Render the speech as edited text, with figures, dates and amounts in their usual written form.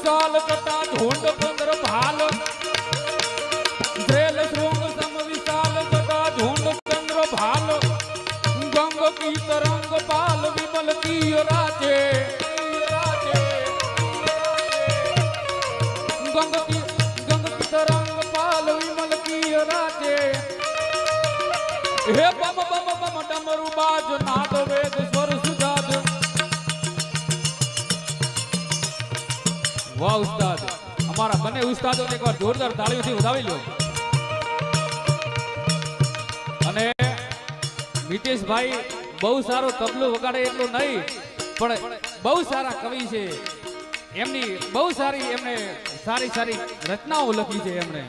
विशाल कटा झुंड चंद्र भाल श्रेल श्रृंग सम विशाल कटा झुंड चंद्र भाल गंग की तरंग पाल विमल की राजे गंग की तरंग पाल विमल की राजे हे बम बम बम डमरू बाज नाद वेद स्वर सुजाद। वाह उस्ताद, हमारा बने उस्तादों ने एक बार जोरदार तालियों से વધાવી લો। અને મિતેશભાઈ બહુ સારો તબલો વગાડે એટલું નહીં પણ બહુ સારા કવિ છે, એમની બહુ સારી એમને સારી રચનાઓ લખી છે એમણે।